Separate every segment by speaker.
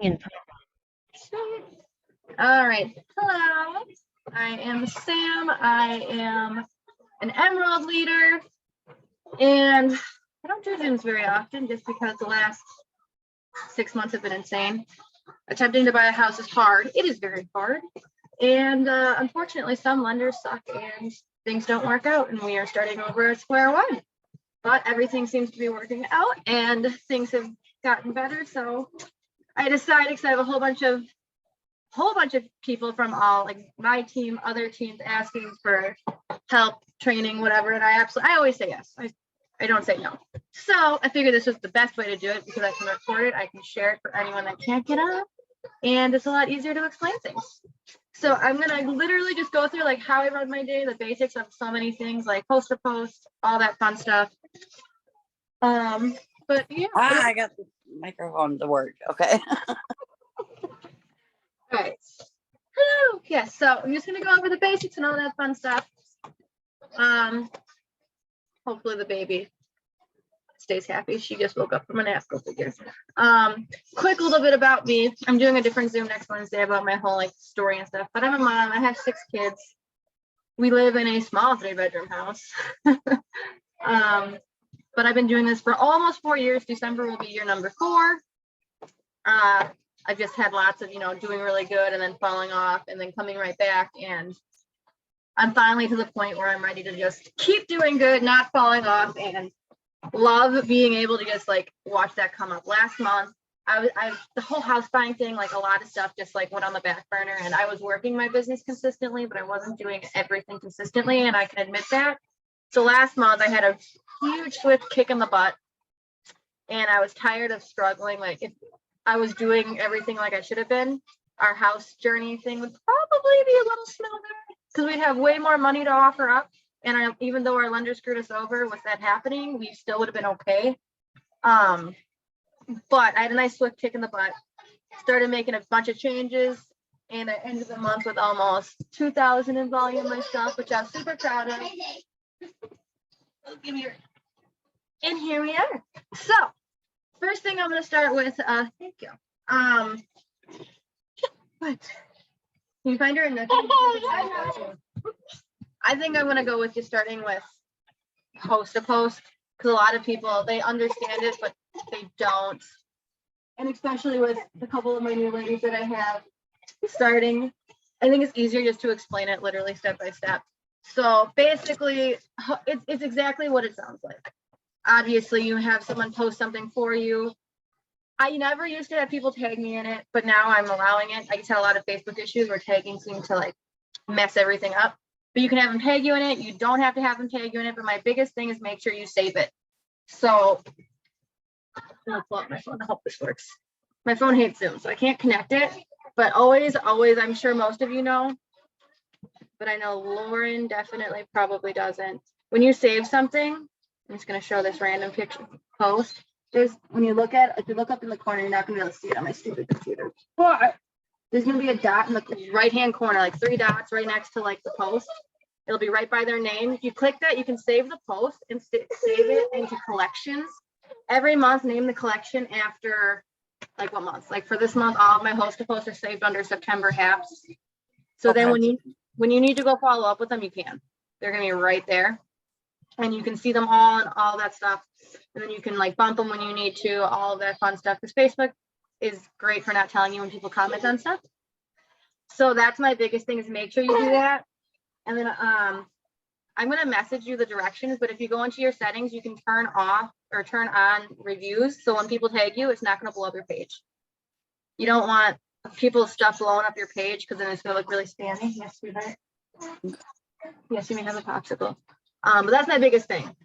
Speaker 1: In
Speaker 2: All right. Hello. I am Sam. I am an Emerald leader, and I don't do Zooms very often just because the last 6 months have been insane. Attempting to buy a house is hard. It is very hard. And unfortunately, some lenders suck and things don't work out, and we are starting over at square one. But everything seems to be working out, and things have gotten better. So I decided, because I have a whole bunch of people from all like my team, other teams asking for help, training, whatever, and I always say yes. I don't say no. So I figured this was the best way to do it because I can record it, I can share it for anyone that can't get on, and it's a lot easier to explain things. So I'm gonna literally just go through like how I run my day, the basics of so many things like post to post, all that fun stuff. But yeah.
Speaker 1: I got the microphone to work. Okay.
Speaker 2: All right. Hello. Yes. So I'm just gonna go over the basics and all that fun stuff. Hopefully the baby stays happy. She just woke up from a nap. Go figure. Quick little bit about me. I'm doing a different Zoom next Wednesday about my whole like story and stuff. But I'm a mom. I have 6 kids. We live in a small 3-bedroom house. But I've been doing this for almost 4 years. December will be year number 4. I've just had lots of, doing really good and then falling off and then coming right back. And I'm finally to the point where I'm ready to just keep doing good, not falling off, and love being able to just like watch that come up. Last month, the whole house buying thing, like a lot of stuff just like went on the back burner, and I was working my business consistently, but I wasn't doing everything consistently, and I can admit that. So last month I had a huge swift kick in the butt, and I was tired of struggling. Like if I was doing everything like I should have been, our house journey thing would probably be a little smoother because we'd have way more money to offer up. And even though our lender screwed us over with that happening, we still would have been okay. But I had a nice swift kick in the butt, started making a bunch of changes, and I ended the month with almost 2,000 in volume myself, which I'm super proud of. Give me your, and here we are. So first thing I'm going to start with, thank you. What? Can you find her in the? I think I'm going to go with just starting with post to post, because a lot of people, they understand it, but they don't. And especially with a couple of my new ladies that I have starting, I think it's easier just to explain it literally step by step. So basically, it's exactly what it sounds like. Obviously, you have someone post something for you. I never used to have people tag me in it, but now I'm allowing it. I just had a lot of Facebook issues where tagging seemed to like mess everything up. But you can have them tag you in it. You don't have to have them tag you in it. But my biggest thing is make sure you save it. So I'm gonna pull up my phone. I hope this works. My phone hates Zoom, so I can't connect it. But always, I'm sure most of you know, but I know Lauren definitely probably doesn't. When you save something, I'm just gonna show this random picture post. There's when you look at, if you look up in the corner, you're not gonna be able to see it on my stupid computer. But there's gonna be a dot in the right hand corner, like 3 dots right next to like the post. It'll be right by their name. If you click that, you can save the post and save it into collections. Every month, name the collection after like what month. Like for this month, all of my host to post are saved under September haps. So then when you need to go follow up with them, you can. They're gonna be right there. And you can see them all and all that stuff. And then you can like bump them when you need to, all of that fun stuff. Because Facebook is great for not telling you when people comment on stuff. So that's my biggest thing, is make sure you do that. And then I'm going to message you the directions, but if you go into your settings, you can turn off or turn on reviews. So when people tag you, it's not going to blow up your page. You don't want people's stuff blowing up your page because then it's going to look really spammy. Yes, sweetheart. Yes, you may have a popsicle. But that's my biggest thing.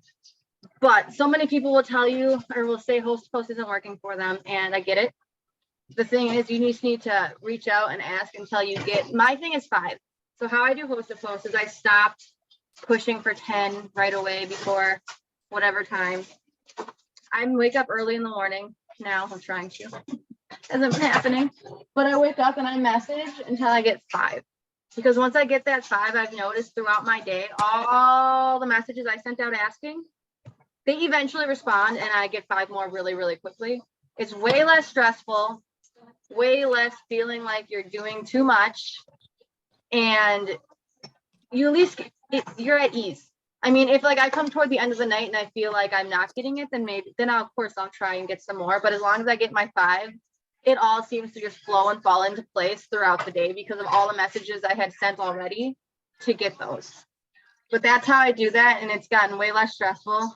Speaker 2: But so many people will tell you or will say host post isn't working for them, and I get it. The thing is, you just need to reach out and ask until you get. My thing is 5. So how I do host to post is I stopped pushing for 10 right away before whatever time. I wake up early in the morning now. I'm trying to. Hasn't been happening, but I wake up and I message until I get 5. Because once I get that 5, I've noticed throughout my day, all the messages I sent out asking, they eventually respond, and I get 5 more really, really quickly. It's way less stressful. way less feeling like you're doing too much, and you at least you're at ease. I mean, if like I come toward the end of the night and I feel like I'm not getting it, then of course I'll try and get some more. But as long as I get my 5, it all seems to just flow and fall into place throughout the day because of all the messages I had sent already to get those. But that's how I do that, and it's gotten way less stressful.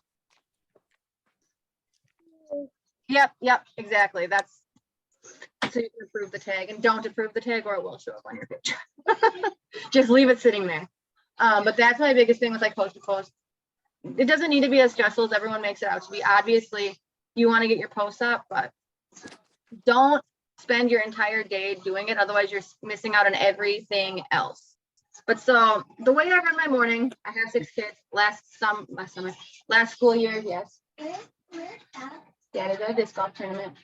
Speaker 2: Yep, exactly. That's so you can approve the tag, and don't approve the tag or it will show up on your picture. Just leave it sitting there. But that's my biggest thing with like post to post. It doesn't need to be as stressful as everyone makes it out to be. Obviously, you want to get your posts up, but don't spend your entire day doing it. Otherwise, you're missing out on everything else. But so the way I run my morning, I have 6 kids. Last school year, yes. Dad is at a disc golf tournament.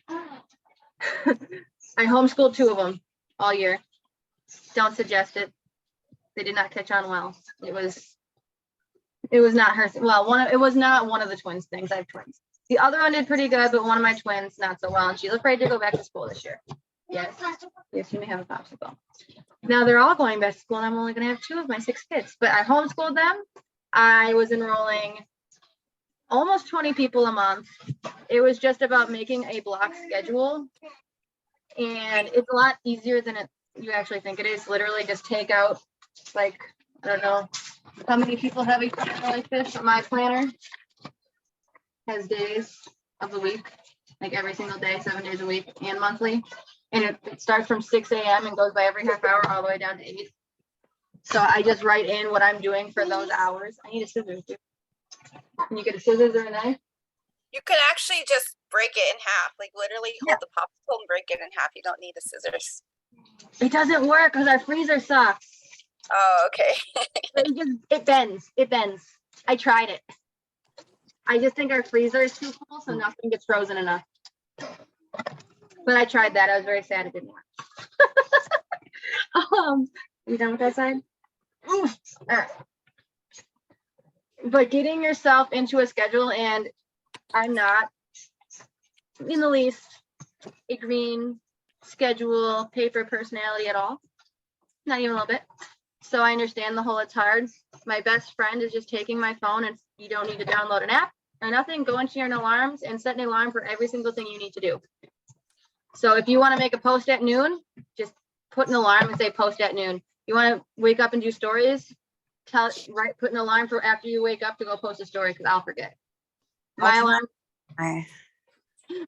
Speaker 2: I homeschooled 2 of them all year. Don't suggest it. They did not catch on well. It was not her. Well, it was not one of the twins things. I have twins. The other one did pretty good, but one of my twins not so well, and she's afraid to go back to school this year. Yes, you may have a popsicle. Now they're all going back to school, and I'm only going to have 2 of my 6 kids. But I homeschooled them. I was enrolling almost 20 people a month. It was just about making a block schedule, and it's a lot easier than you actually think it is. Literally, just take out like, I don't know how many people have a planner like this, but my planner has days of the week, like every single day, 7 days a week and monthly. And it starts from 6 a.m. and goes by every half hour all the way down to 8. So I just write in what I'm doing for those hours. I need a scissors too. Can you get a scissors or a knife?
Speaker 3: You can actually just break it in half, like literally hold the popsicle and break it in half. You don't need the scissors.
Speaker 2: It doesn't work because our freezer sucks.
Speaker 3: Oh, okay.
Speaker 2: It bends. I tried it. I just think our freezer is too full, so nothing gets frozen enough. But I tried that. I was very sad it didn't work. You done with that side? All right. But getting yourself into a schedule, and I'm not in the least a green schedule paper personality at all. Not even a little bit. So I understand the whole it's hard. My best friend is just taking my phone, and you don't need to download an app or nothing. Go into your alarms and set an alarm for every single thing you need to do. So if you want to make a post at noon, just put an alarm and say post at noon. You want to wake up and do stories, put an alarm for after you wake up to go post a story, because I'll forget. My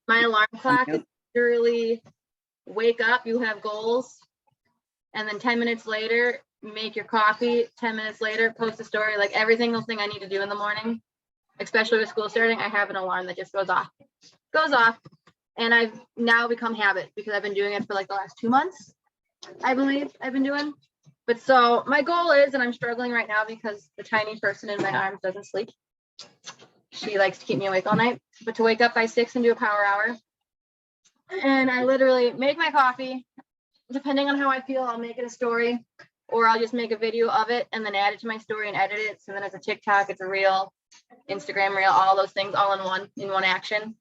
Speaker 2: alarm clock is literally wake up, you have goals, and then 10 minutes later, make your coffee. 10 minutes later, post a story. Like every single thing I need to do in the morning, especially with school starting, I have an alarm that just goes off. And I've now become habit because I've been doing it for like the last 2 months, I believe I've been doing. But so my goal is, and I'm struggling right now because the tiny person in my arms doesn't sleep. She likes to keep me awake all night, but to wake up by 6 and do a power hour. And I literally make my coffee. Depending on how I feel, I'll make it a story, or I'll just make a video of it and then add it to my story and edit it. So then it's a TikTok, it's a reel, Instagram reel, all those things all in one action.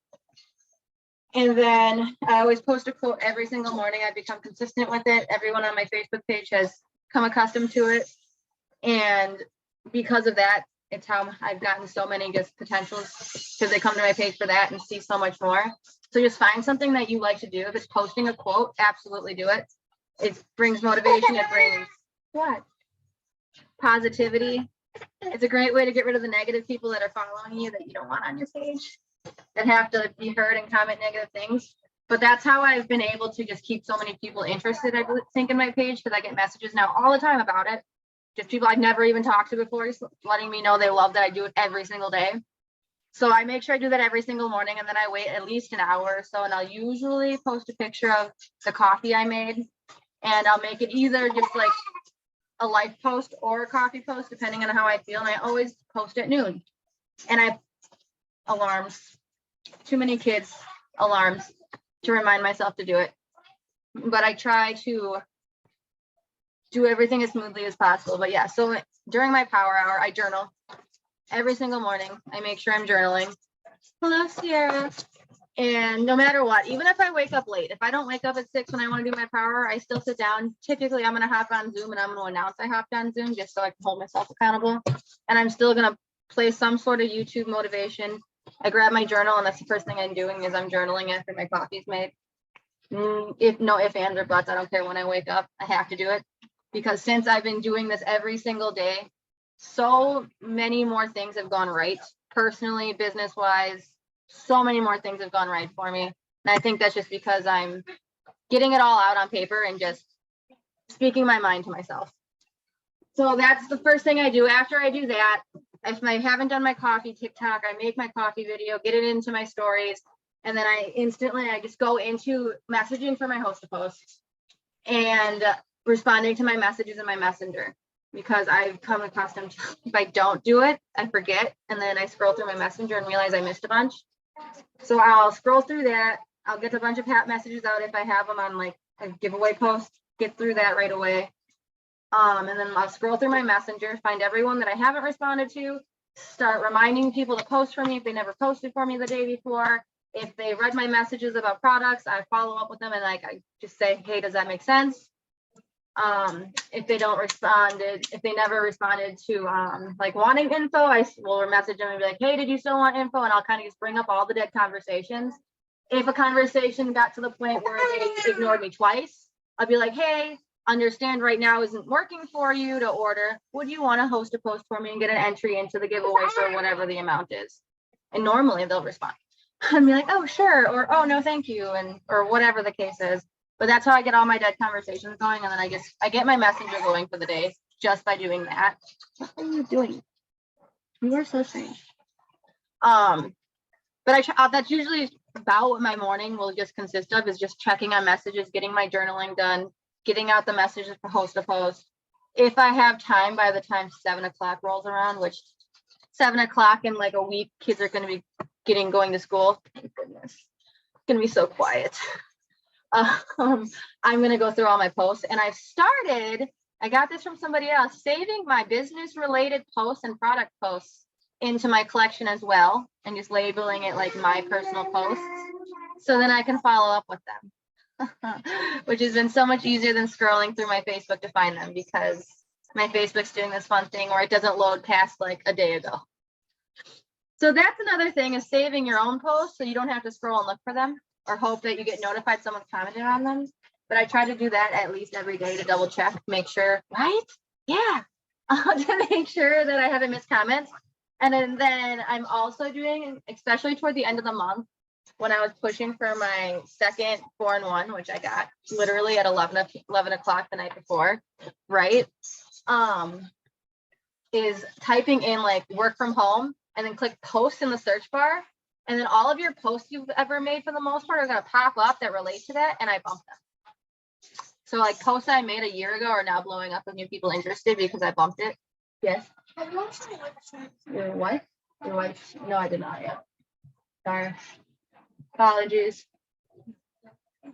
Speaker 2: And then I always post a quote every single morning. I've become consistent with it. Everyone on my Facebook page has come accustomed to it. And because of that, it's how I've gotten so many just potentials, because they come to my page for that and see so much more. So just find something that you like to do. If it's posting a quote, absolutely do it. It brings motivation. It brings positivity. It's a great way to get rid of the negative people that are following you that you don't want on your page, that have to be heard and comment negative things. But that's how I've been able to just keep so many people interested, I think, in my page, because I get messages now all the time about it. Just people I've never even talked to before, just letting me know they love that I do it every single day. So I make sure I do that every single morning, and then I wait at least an hour or so, and I'll usually post a picture of the coffee I made, and I'll make it either just like a life post or a coffee post, depending on how I feel. And I always post at noon. And alarms, too many kids, alarms to remind myself to do it. But I try to do everything as smoothly as possible. But yeah, so during my power hour, I journal every single morning. I make sure I'm journaling. Hello, Sierra. And no matter what, even if I wake up late, if I don't wake up at 6 when I want to do my power, I still sit down. Typically, I'm going to hop on Zoom and I'm going to announce I hopped on Zoom just so I can hold myself accountable. And I'm still going to play some sort of YouTube motivation. I grab my journal, and that's the first thing I'm doing is I'm journaling after my coffee's made. If ands, or buts, I don't care when I wake up. I have to do it because since I've been doing this every single day, so many more things have gone right, personally, business-wise. So many more things have gone right for me. And I think that's just because I'm getting it all out on paper and just speaking my mind to myself. So that's the first thing I do. After I do that, if I haven't done my coffee TikTok, I make my coffee video, get it into my stories, and then I just go into messaging for my host to post and responding to my messages in my messenger, because I've come accustomed to, if I don't do it, I forget, and then I scroll through my messenger and realize I missed a bunch. So I'll scroll through that. I'll get a bunch of messages out if I have them on like a giveaway post, get through that right away. And then I'll scroll through my messenger, find everyone that I haven't responded to, start reminding people to post for me if they never posted for me the day before. If they read my messages about products, I follow up with them and I just say, hey, does that make sense? If they don't respond, if they never responded to like wanting info, I will message them and be like, hey, did you still want info? And I'll kind of just bring up all the dead conversations. If a conversation got to the point where they ignored me twice, I'll be like, hey, understand right now isn't working for you to order. Would you want to host a post for me and get an entry into the giveaway for whatever the amount is? And normally they'll respond. I'd be like, oh, sure. Or, oh, no, thank you. And, or whatever the case is. But that's how I get all my dead conversations going. And then I get my messenger going for the day just by doing that. What are you doing? You are so strange. But that's usually about what my morning will just consist of, is just checking on messages, getting my journaling done, getting out the messages for host to post. If I have time by the time 7 o'clock rolls around, which 7 o'clock in like a week, kids are going to be going to school. Thank goodness. It's going to be so quiet. I'm going to go through all my posts, and I got this from somebody else, saving my business related posts and product posts into my collection as well, and just labeling it like my personal posts. So then I can follow up with them, which has been so much easier than scrolling through my Facebook to find them, because my Facebook's doing this fun thing where it doesn't load past like a day ago. So that's another thing, is saving your own posts so you don't have to scroll and look for them or hope that you get notified someone commented on them. But I try to do that at least every day to double check, make sure, right? Yeah, to make sure that I haven't missed comments. And then I'm also doing, especially toward the end of the month, when I was pushing for my second 4-in-1, which I got literally at 11 o'clock the night before, right? Is typing in like work from home and then click post in the search bar. And then all of your posts you've ever made for the most part are going to pop up that relate to that. And I bump them. So like posts I made a year ago are now blowing up with new people interested because I bumped it. Yes. Your wife? Your wife? No, I did not yet. Sorry. Apologies.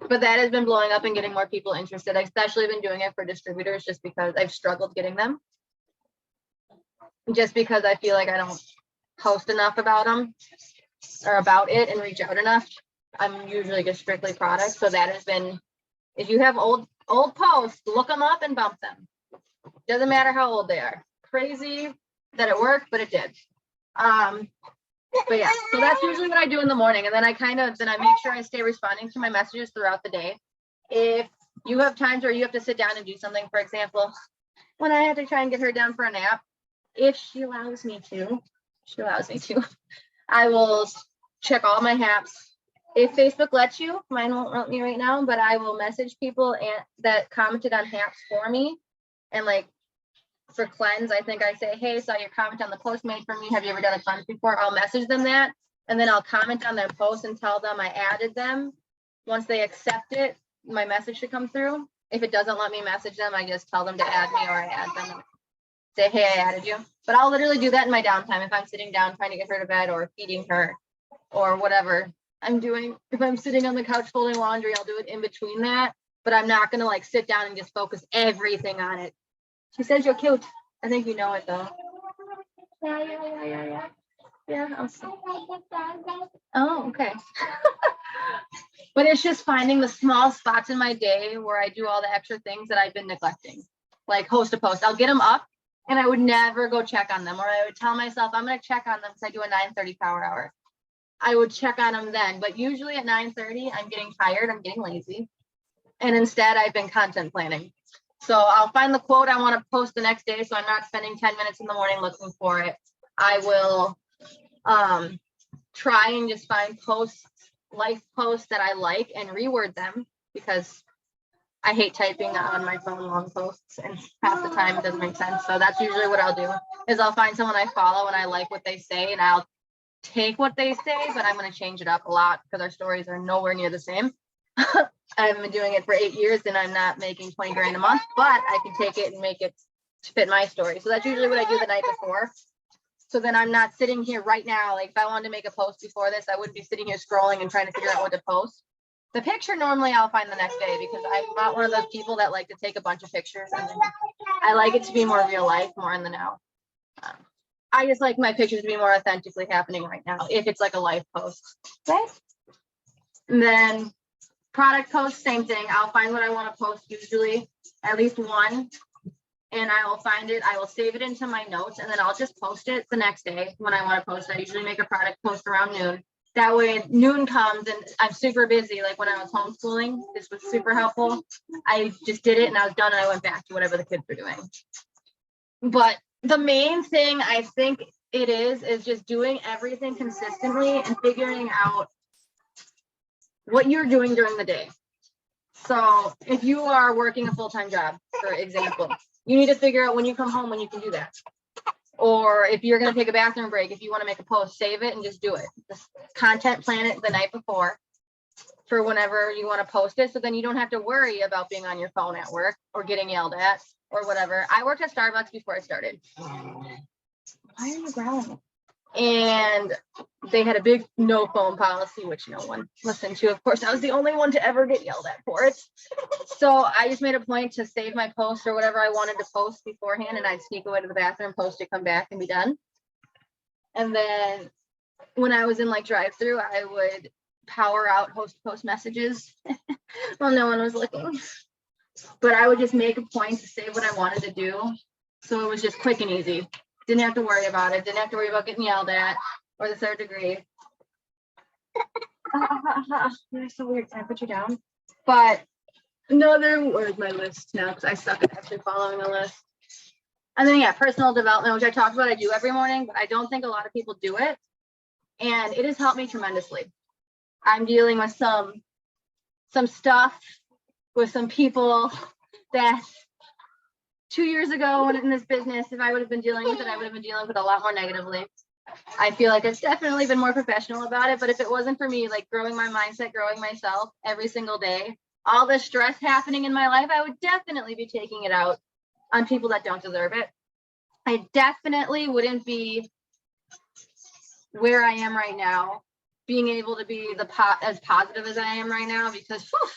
Speaker 2: But that has been blowing up and getting more people interested. I've especially been doing it for distributors just because I've struggled getting them. Just because I feel like I don't post enough about them or about it and reach out enough. I'm usually just strictly products. So that has been, if you have old posts, look them up and bump them. Doesn't matter how old they are. Crazy that it worked, but it did. But yeah, so that's usually what I do in the morning. And then I make sure I stay responding to my messages throughout the day. If you have times where you have to sit down and do something, for example, when I had to try and get her down for a nap, if she allows me to, I will check all my apps. If Facebook lets you, mine won't let me right now, but I will message people that commented on apps for me. And like for cleanse, I think I say, hey, saw your comment on the post made for me. Have you ever done a cleanse before? I'll message them that. And then I'll comment on their post and tell them I added them. Once they accept it, my message should come through. If it doesn't let me message them, I just tell them to add me, or I add them. Say, hey, I added you. But I'll literally do that in my downtime. If I'm sitting down trying to get her to bed or feeding her or whatever I'm doing. If I'm sitting on the couch folding laundry, I'll do it in between that. But I'm not going to like sit down and just focus everything on it. She says you're cute. I think you know it though. Yeah. Yeah, I'll see. Oh, okay. But it's just finding the small spots in my day where I do all the extra things that I've been neglecting, like host to post. I'll get them up and I would never go check on them, or I would tell myself I'm going to check on them because I do a 9:30 power hour. I would check on them then, but usually at 9:30, I'm getting tired, I'm getting lazy. And instead I've been content planning. So I'll find the quote I want to post the next day. So I'm not spending 10 minutes in the morning looking for it. I will try and just find life posts that I like and reword them, because I hate typing on my phone long posts and half the time it doesn't make sense. So that's usually what I'll do, is I'll find someone I follow and I like what they say, and I'll take what they say, but I'm going to change it up a lot because our stories are nowhere near the same. I've been doing it for 8 years and I'm not making 20 grand a month, but I can take it and make it fit my story. So that's usually what I do the night before. So then I'm not sitting here right now. Like if I wanted to make a post before this, I wouldn't be sitting here scrolling and trying to figure out what to post. The picture normally I'll find the next day, because I'm not one of those people that like to take a bunch of pictures. And I like it to be more real life, more in the now. I just like my pictures to be more authentically happening right now, if it's like a life post. Okay. And then product post, same thing. I'll find what I want to post, usually at least one, and I will find it. I will save it into my notes, and then I'll just post it the next day when I want to post. I usually make a product post around noon. That way noon comes and I'm super busy. Like when I was homeschooling, this was super helpful. I just did it and I was done and I went back to whatever the kids were doing. But the main thing I think it is just doing everything consistently and figuring out what you're doing during the day. So if you are working a full-time job, for example, you need to figure out when you come home when you can do that. Or if you're going to take a bathroom break, if you want to make a post, save it and just do it. Just content plan it the night before for whenever you want to post it. So then you don't have to worry about being on your phone at work or getting yelled at or whatever. I worked at Starbucks before I started. Why are you growling? And they had a big no phone policy, which no one listened to. Of course, I was the only one to ever get yelled at for it. So I just made a point to save my post or whatever I wanted to post beforehand, and I'd sneak away to the bathroom, post it, come back and be done. And then when I was in like drive-through, I would power out post messages while no one was looking. But I would just make a point to say what I wanted to do. So it was just quick and easy. Didn't have to worry about it. Didn't have to worry about getting yelled at or the third degree. You're so weird. Can I put you down? But where's my list now? Because I suck at actually following a list. And then, yeah, personal development, which I talked about, I do every morning, but I don't think a lot of people do it. And it has helped me tremendously. I'm dealing with some stuff with some people that 2 years ago when in this business, if I would have been dealing with it, I would have been dealing with it a lot more negatively. I feel like I've definitely been more professional about it, but if it wasn't for me, like growing my mindset, growing myself every single day, all the stress happening in my life, I would definitely be taking it out on people that don't deserve it. I definitely wouldn't be where I am right now, being able to be as positive as I am right now, because whew,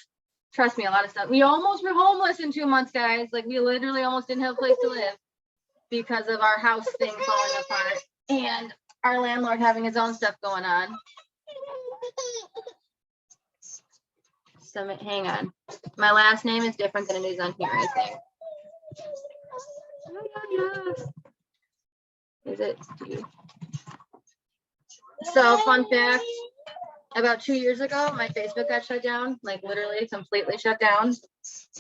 Speaker 2: trust me, a lot of stuff. We almost were homeless in 2 months, guys. Like we literally almost didn't have a place to live because of our house thing falling apart and our landlord having his own stuff going on. So hang on. My last name is different than it is on here, I think. Is it? So fun fact, about 2 years ago, my Facebook got shut down, like literally completely shut down.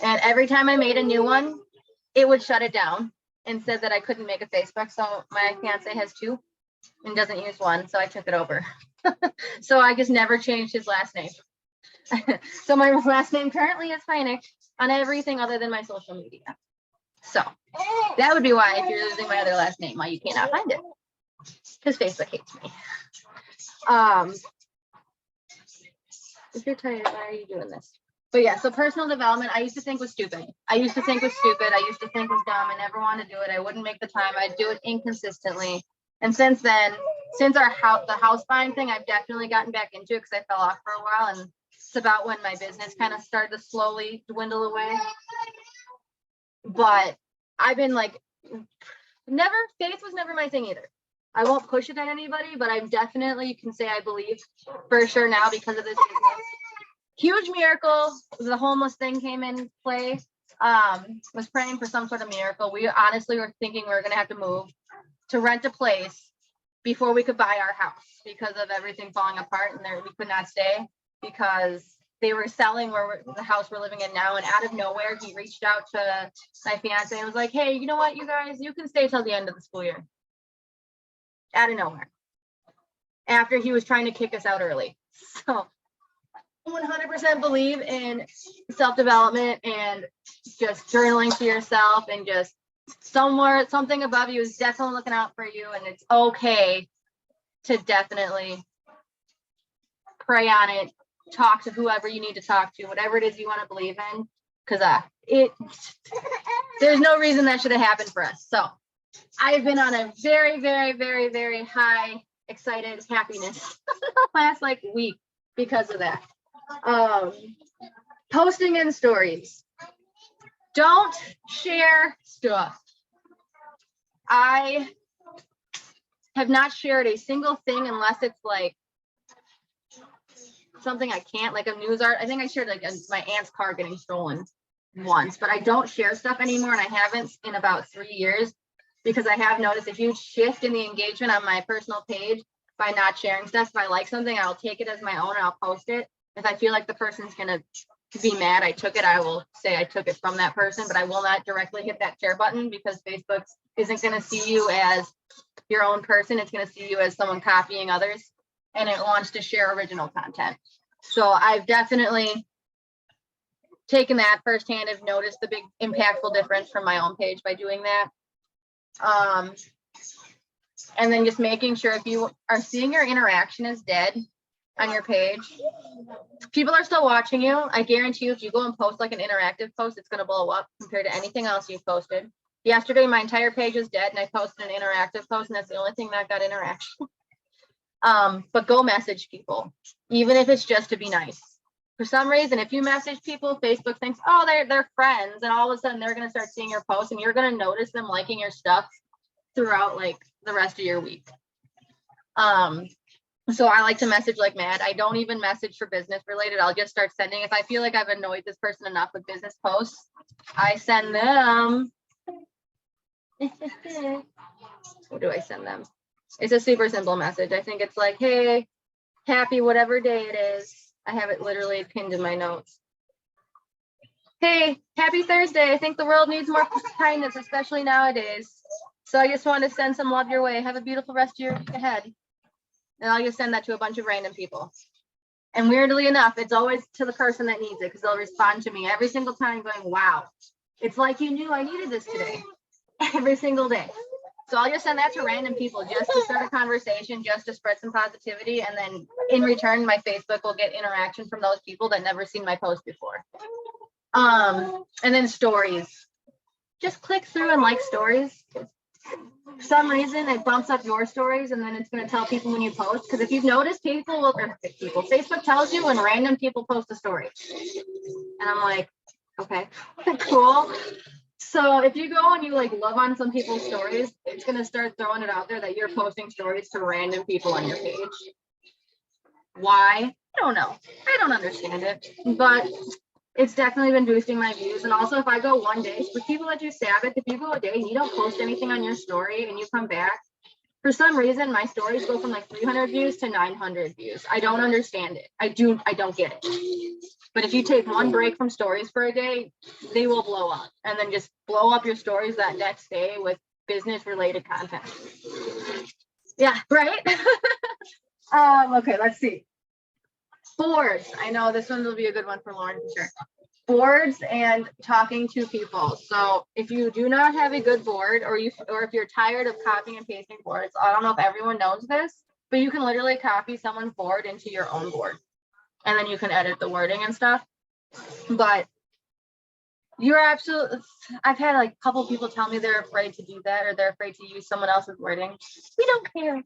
Speaker 2: And every time I made a new one, it would shut it down and said that I couldn't make a Facebook. So my fiance has 2 and doesn't use one. So I took it over. So I just never changed his last name. So my last name currently is Heineck on everything other than my social media. So that would be why, if you're using my other last name, why you cannot find it, because Facebook hates me. If you're tired, why are you doing this? But yeah, so personal development, I used to think was stupid. I used to think was dumb. I never wanted to do it. I wouldn't make the time. I'd do it inconsistently. And since then, since the house buying thing, I've definitely gotten back into it because I fell off for a while. And it's about when my business kind of started to slowly dwindle away. But I've been like, faith was never my thing either. I won't push it on anybody, but I'm definitely can say I believe for sure now because of this business. Huge miracle. The homeless thing came in play. Was praying for some sort of miracle. We honestly were thinking we were going to have to move to rent a place before we could buy our house because of everything falling apart, and there we could not stay because they were selling the house we're living in now. And out of nowhere, he reached out to my fiance and was like, "Hey, you know what, you guys, you can stay till the end of the school year." Out of nowhere, after he was trying to kick us out early. So 100% believe in self-development and just journaling to yourself, and just something above you is definitely looking out for you, and it's okay to definitely pray on it, talk to whoever you need to talk to, whatever it is you want to believe in, because there's no reason that should have happened for us. So I've been on a very, very, very, very high excited happiness last like week because of that. Posting in stories. Don't share stuff. I have not shared a single thing unless it's like something I can't, like a news art. I think I shared like my aunt's car getting stolen once, but I don't share stuff anymore, and I haven't in about 3 years because I have noticed a huge shift in the engagement on my personal page by not sharing stuff. If I like something, I'll take it as my own and I'll post it. If I feel like the person's gonna be mad I took it, I will say I took it from that person, but I will not directly hit that share button because Facebook isn't gonna see you as your own person. It's gonna see you as someone copying others, and it wants to share original content. So I've definitely taken that firsthand. I've noticed the big impactful difference from my own page by doing that. And then just making sure if you are seeing your interaction is dead on your page, people are still watching you. I guarantee you, if you go and post like an interactive post, it's going to blow up compared to anything else you've posted. Yesterday, my entire page was dead, and I posted an interactive post, and that's the only thing that got interaction. But go message people, even if it's just to be nice. For some reason, if you message people, Facebook thinks, oh, they're friends, and all of a sudden they're going to start seeing your posts, and you're going to notice them liking your stuff throughout like the rest of your week. So I like to message like mad. I don't even message for business related. I'll just start sending. If I feel like I've annoyed this person enough with business posts, I send them. What do I send them? It's a super simple message. I think it's like, hey, happy whatever day it is. I have it literally pinned in my notes. Hey, happy Thursday. I think the world needs more kindness, especially nowadays. So I just want to send some love your way. Have a beautiful rest of your week ahead. And I'll just send that to a bunch of random people. And weirdly enough, it's always to the person that needs it, because they'll respond to me every single time going, wow, it's like you knew I needed this today. Every single day. So I'll just send that to random people just to start a conversation, just to spread some positivity. And then in return, my Facebook will get interaction from those people that never seen my post before. And then stories. Just click through and like stories. For some reason, it bumps up your stories, and then it's going to tell people when you post. Because if you've noticed, Facebook tells you when random people post a story. And I'm like, okay, cool. So if you go and you like love on some people's stories, it's going to start throwing it out there that you're posting stories to random people on your page. Why? I don't know. I don't understand it, but it's definitely been boosting my views. And also, if I go one day, for people that do Sabbath, if you go a day and you don't post anything on your story and you come back, for some reason, my stories go from like 300 views to 900 views. I don't understand it. I don't get it. But if you take one break from stories for a day, they will blow up, and then just blow up your stories that next day with business related content. Yeah, right. Okay, let's see. Boards. I know this one will be a good one for Lauren for sure. Boards and talking to people. So if you do not have a good board, or if you're tired of copying and pasting boards, I don't know if everyone knows this, but you can literally copy someone's board into your own board, and then you can edit the wording and stuff. But you're absolutely, I've had like a couple of people tell me they're afraid to do that, or they're afraid to use someone else's wording. We don't care.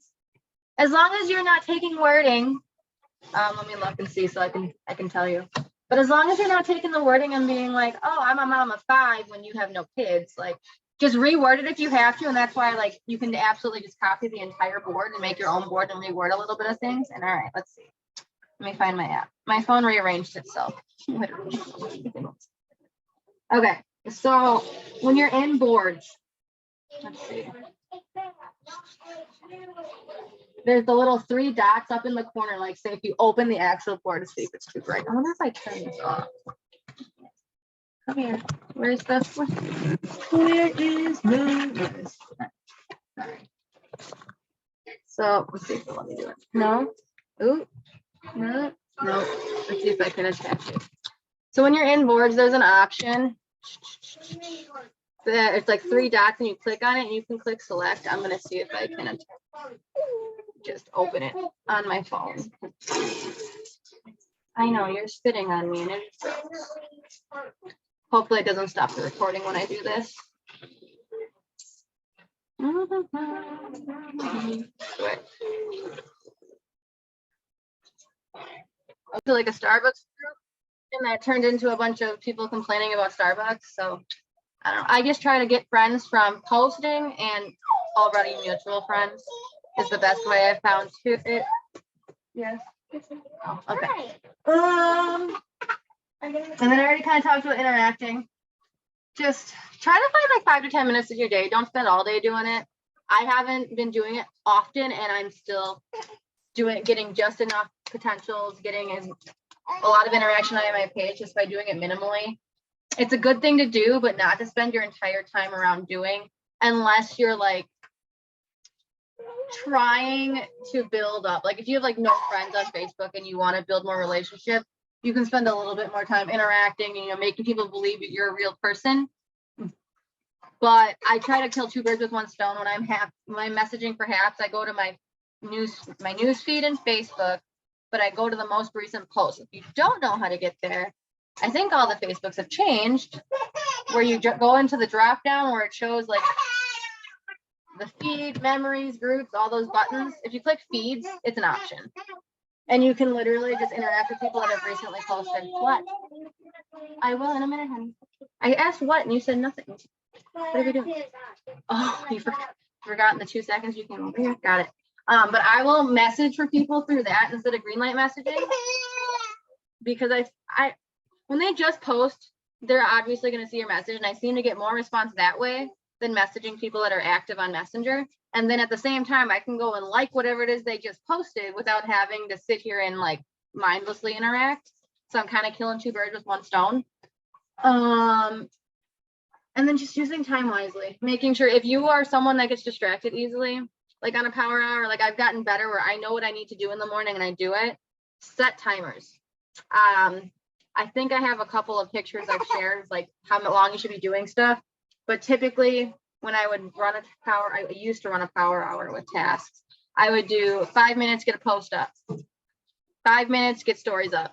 Speaker 2: As long as you're not taking wording, let me look and see so I can tell you. But as long as you're not taking the wording and being like, oh, I'm a mom of 5 when you have no kids, like, just reword it if you have to, and that's why like you can absolutely just copy the entire board and make your own board and reword a little bit of things. And all right, let's see. Let me find my app. My phone rearranged itself. Okay, so when you're in boards, let's see. There's the little 3 dots up in the corner, like say if you open the actual board to see if it's too bright. I wonder if I turn this off. Come here. Where's the where is the sorry. So let's see if let me do it. No. Ooh. No. No. Let's see if I can attach it. So when you're in boards, there's an option. It's like 3 dots and you click on it and you can click select. I'm gonna see if I can just open it on my phone. I know you're spitting on me and it froze. Hopefully it doesn't stop the recording when I do this. To like a Starbucks group, and that turned into a bunch of people complaining about Starbucks. So I don't know. I just try to get friends from posting, and already mutual friends is the best way I found to it. Yes. Oh, okay. And then I already kind of talked about interacting. Just try to find like 5 to 10 minutes of your day. Don't spend all day doing it. I haven't been doing it often, and I'm still getting just enough potentials, getting a lot of interaction on my page just by doing it minimally. It's a good thing to do, but not to spend your entire time around doing, unless you're like trying to build up. Like if you have like no friends on Facebook and you want to build more relationship, you can spend a little bit more time interacting, you know, making people believe that you're a real person. But I try to kill 2 birds with 1 stone. When I'm messaging for haps, I go to my news feed and Facebook, but I go to the most recent post. If you don't know how to get there, I think all the Facebooks have changed, where you go into the drop down where it shows like the feed, memories, groups, all those buttons. If you click feeds, it's an option. And you can literally just interact with people that have recently posted. What? I will in a minute, honey. I asked what, and you said nothing. What are we doing? Oh, you forgot in the 2 seconds you came over here. Got it. But I will message for people through that instead of green light messaging, because I when they just post, they're obviously going to see your message, and I seem to get more response that way than messaging people that are active on Messenger. And then at the same time, I can go and like whatever it is they just posted without having to sit here and like mindlessly interact. So I'm kind of killing 2 birds with 1 stone. And then just using time wisely, making sure if you are someone that gets distracted easily, like on a power hour, like I've gotten better where I know what I need to do in the morning and I do it, set timers. I think I have a couple of pictures I've shared, like how long you should be doing stuff. But typically when I would run a power, I used to run a power hour with tasks. I would do 5 minutes, get a post up, 5 minutes, get stories up.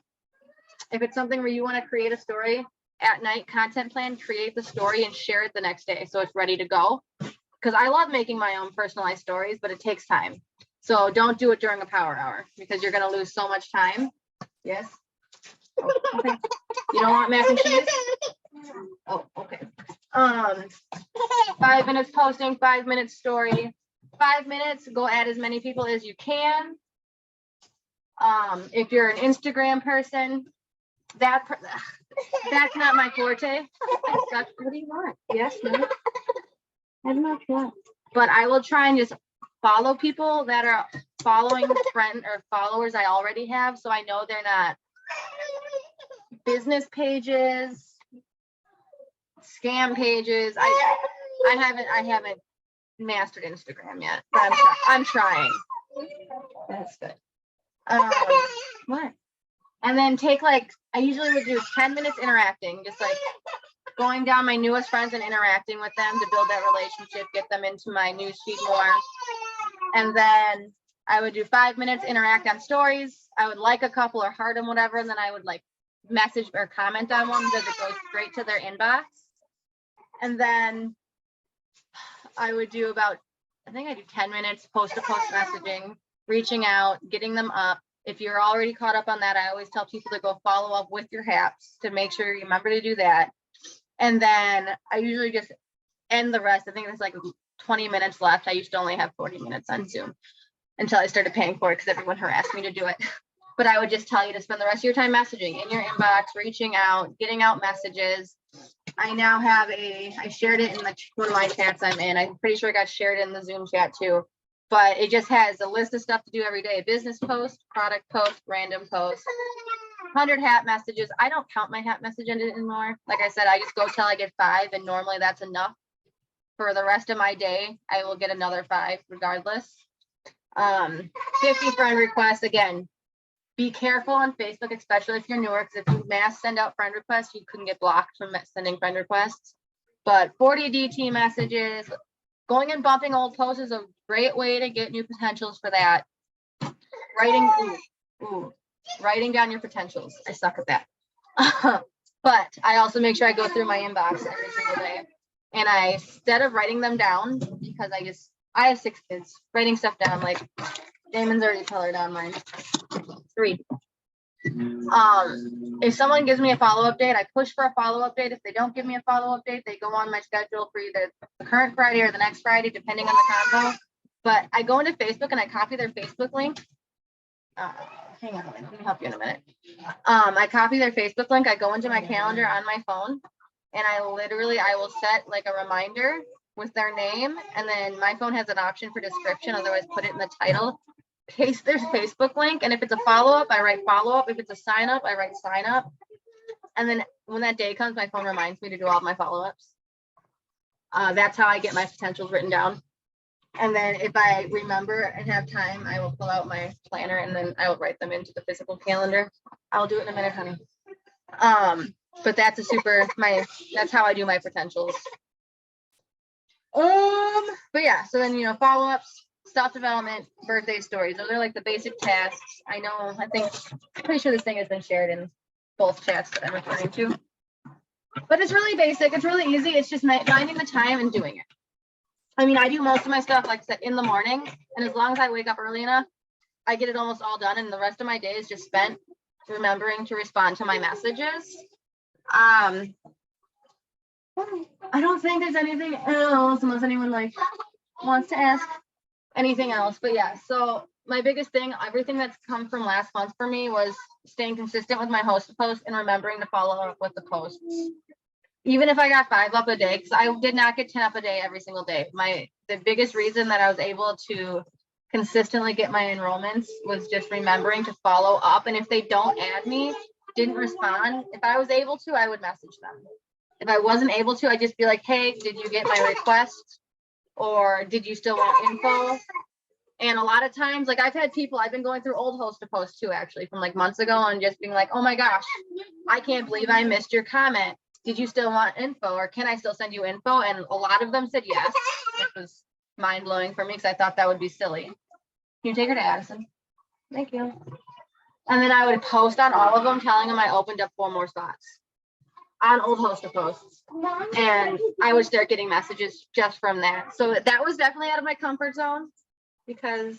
Speaker 2: If it's something where you want to create a story at night, content plan, create the story and share it the next day so it's ready to go. Because I love making my own personalized stories, but it takes time. So don't do it during a power hour because you're going to lose so much time. Yes. Oh, okay. You don't want mac and cheese? Oh, okay. 5 minutes posting, 5 minutes story, 5 minutes, go add as many people as you can. If you're an Instagram person, that's not my forte. What do you want? Yes, no. I don't know what you want. But I will try and just follow people that are following friends or followers I already have, so I know they're not business pages, scam pages. I haven't mastered Instagram yet, but I'm trying. That's good. What? And then take like, I usually would do 10 minutes interacting, just like going down my newest friends and interacting with them to build that relationship, get them into my newsfeed more. And then I would do 5 minutes, interact on stories. I would like a couple or heart them, whatever. And then I would like message or comment on one because it goes straight to their inbox. And then I would do about, I think I do 10 minutes post to post messaging, reaching out, getting them up. If you're already caught up on that, I always tell people to go follow up with your haps to make sure you remember to do that. And then I usually just and the rest. I think there's like 20 minutes left. I used to only have 40 minutes on Zoom until I started paying for it because everyone harassed me to do it. But I would just tell you to spend the rest of your time messaging in your inbox, reaching out, getting out messages. I now have I shared it in one of my chats I'm in. I'm pretty sure it got shared in the Zoom chat too. But it just has a list of stuff to do every day. Business post, product post, random post, 100 hat messages. I don't count my hat message anymore. Like I said, I just go till I get 5, and normally that's enough. For the rest of my day, I will get another 5 regardless. 50 friend requests. Again, be careful on Facebook, especially if you're newer, because if you mass send out friend requests, you couldn't get blocked from sending friend requests. But 40 DT messages, going and bumping old posts is a great way to get new potentials for that. Writing down your potentials. I suck at that. But I also make sure I go through my inbox every single day. And instead of writing them down, because I have 6 kids, writing stuff down, like Damon's already colored on mine. 3. If someone gives me a follow-up date, I push for a follow-up date. If they don't give me a follow-up date, they go on my schedule for either the current Friday or the next Friday, depending on the convo. But I go into Facebook and I copy their Facebook link. Hang on, let me help you in a minute. I copy their Facebook link. I go into my calendar on my phone, and I will set like a reminder with their name, and then my phone has an option for description. Otherwise, put it in the title. Paste their Facebook link, and if it's a follow-up, I write follow-up. If it's a sign-up, I write sign-up. And then when that day comes, my phone reminds me to do all of my follow-ups. That's how I get my potentials written down. And then if I remember and have time, I will pull out my planner, and then I will write them into the physical calendar. I'll do it in a minute, honey. But that's that's how I do my potentials. But yeah, so then, follow-ups, self-development, birthday stories. Those are like the basic tasks. I'm pretty sure this thing has been shared in both chats that I'm referring to. But it's really basic. It's really easy. It's just finding the time and doing it. I mean, I do most of my stuff, like I said, in the morning. And as long as I wake up early enough, I get it almost all done. And the rest of my day is just spent remembering to respond to my messages. I don't think there's anything else unless anyone wants to ask anything else. But yeah, so my biggest thing, everything that's come from last month for me was staying consistent with my host post and remembering to follow up with the posts. Even if I got 5 up a day, because I did not get 10 up a day every single day. The biggest reason that I was able to consistently get my enrollments was just remembering to follow up. And if they don't add me, didn't respond, if I was able to, I would message them. If I wasn't able to, I'd just be like, hey, did you get my request? Or did you still want info? And a lot of times, like I've been going through old host to post too, actually, from like months ago, and just being like, oh my gosh, I can't believe I missed your comment. Did you still want info, or can I still send you info? And a lot of them said yes, which was mind blowing for me because I thought that would be silly. Can you take her to Addison? Thank you. And then I would post on all of them, telling them I opened up 4 more spots on old host to posts. And I would start getting messages just from that. So that was definitely out of my comfort zone, because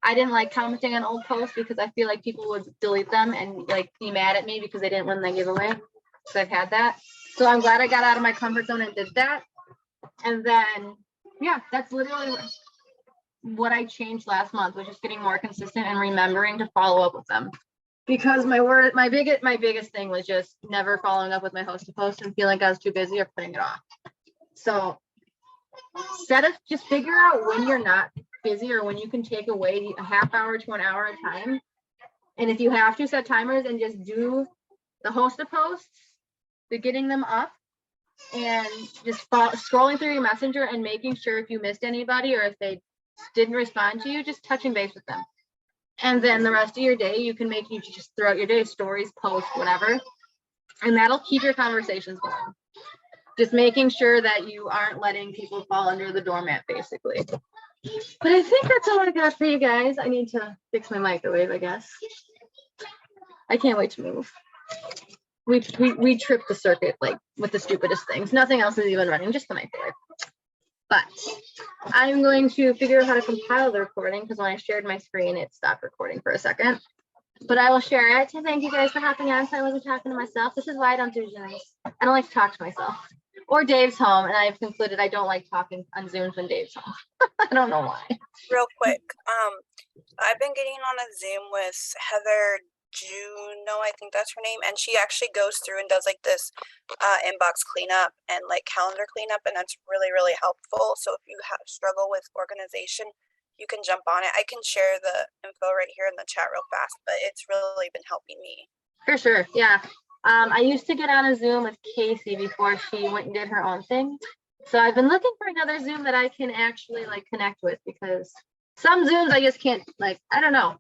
Speaker 2: I didn't like commenting on old posts because I feel like people would delete them and like be mad at me because they didn't win the giveaway. So I've had that. So I'm glad I got out of my comfort zone and did that. And then, yeah, that's literally what I changed last month, was just getting more consistent and remembering to follow up with them. Because my biggest thing was just never following up with my host to post and feeling like I was too busy or putting it off. So just figure out when you're not busy or when you can take away a half hour to an hour at a time. And if you have to, set timers and just do the host to posts, getting them up, and just scrolling through your messenger and making sure if you missed anybody or if they didn't respond to you, just touching base with them. And then the rest of your day, you just throughout your day, stories, posts, whatever, and that'll keep your conversations going. Just making sure that you aren't letting people fall under the doormat, basically. But I think that's all I got for you guys. I need to fix my microwave, I guess. I can't wait to move. We tripped the circuit like with the stupidest things. Nothing else is even running, just the microwave. But I'm going to figure out how to compile the recording, because when I shared my screen, it stopped recording for a second. But I will share it. Thank you guys for hopping on so I wasn't talking to myself. This is why I don't do Zooms. I don't like to talk to myself. Or Dave's home, and I've concluded I don't like talking on Zooms when Dave's home. I don't know why.
Speaker 3: Real quick, I've been getting on a Zoom with Heather Juno, I think that's her name, and she actually goes through and does like this inbox cleanup and like calendar cleanup, and that's really, really helpful. So if you have struggle with organization, you can jump on it. I can share the info right here in the chat real fast, but it's really been helping me.
Speaker 2: For sure, yeah. I used to get on a Zoom with Casey before she went and did her own thing. So I've been looking for another Zoom that I can actually like connect with, because some Zooms I just can't, like, I don't know.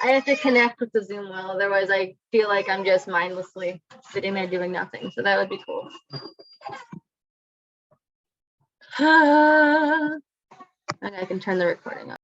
Speaker 2: I have to connect with the Zoom well, otherwise I feel like I'm just mindlessly sitting there doing nothing. So that would be cool. And I can turn the recording off.